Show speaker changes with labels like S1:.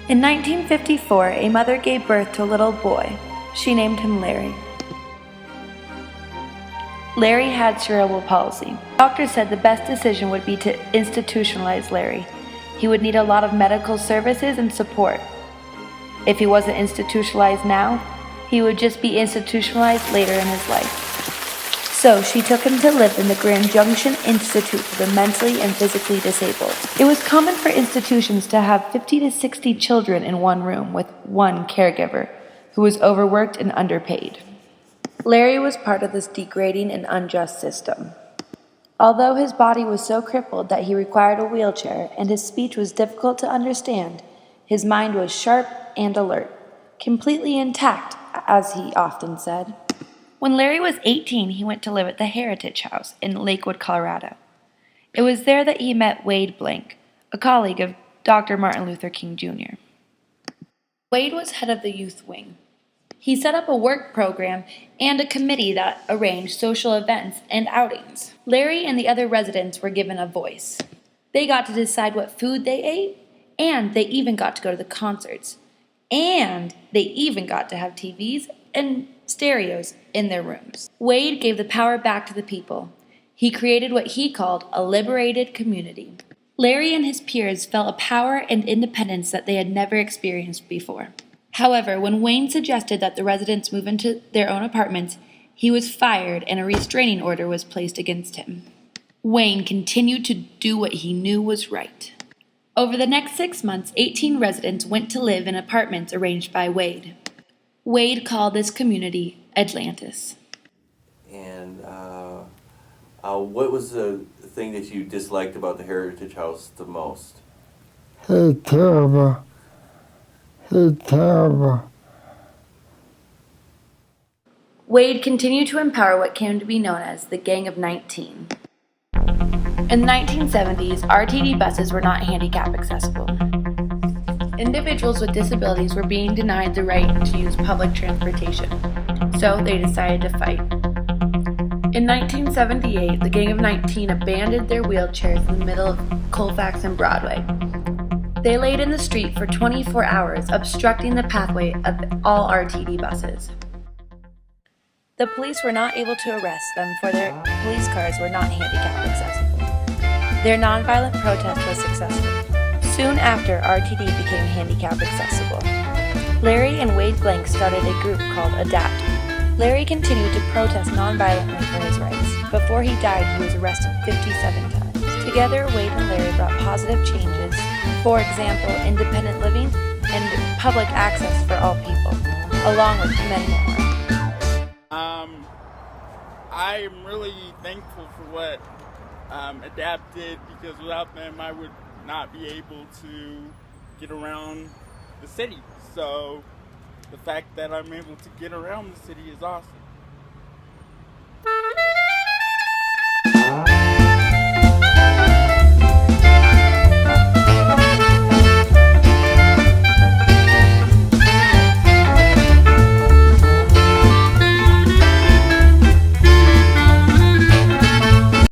S1: In 1954, a mother gave birth to a little boy. She named him Larry. Larry had cerebral palsy. Doctors said the best decision would be to institutionalize Larry. He would need a lot of medical services and support. If he wasn't institutionalized now, he would just be institutionalized later in his life. So she took him to live in the Grand Junction Institute for the Mentally and Physically Disabled. It was common for institutions to have 50 to 60 children in one room with one caregiver who was overworked and underpaid. Larry was part of this degrading and unjust system. Although his body was so crippled that he required a wheelchair and his speech was difficult to understand, his mind was sharp and alert, completely intact, as he often said. When Larry was 18, he went to live at the Heritage House in Lakewood, Colorado. It was there that he met Wade Blank, a colleague of Dr. Martin Luther King Jr. Wade was head of the youth wing. He set up a work program and a committee that arranged social events and outings. Larry and the other residents were given a voice. They got to decide what food they ate, and they even got to go to the concerts. And they even got to have TVs and stereos in their rooms. Wade gave the power back to the people. He created what he called a liberated community. Larry and his peers felt a power and independence that they had never experienced before. However, when Wayne suggested that the residents move into their own apartments, he was fired and a restraining order was placed against him. Wayne continued to do what he knew was right. Over the next 6 months, 18 residents went to live in apartments arranged by Wade. Wade called this community Atlantis.
S2: And what was the thing that you disliked about the Heritage House the most?
S3: He's terrible. He's terrible.
S1: Wade continued to empower what came to be known as the Gang of 19. In the 1970s, RTD buses were not handicap accessible. Individuals with disabilities were being denied the right to use public transportation, so they decided to fight. In 1978, the Gang of 19 abandoned their wheelchairs in the middle of Colfax and Broadway. They laid in the street for 24 hours, obstructing the pathway of all RTD buses. The police were not able to arrest them, for their police cars were not handicap accessible. Their nonviolent protest was successful. Soon after, RTD became handicap accessible. Larry and Wade Blank started a group called ADAPT. Larry continued to protest nonviolently for his rights. Before he died, he was arrested 57 times. Together, Wade and Larry brought positive changes, for example, independent living and public access for all people, along with many more.
S4: I am really thankful for what ADAPT did, because without them I would not be able to get around the city. So the fact that I'm able to get around the city is awesome.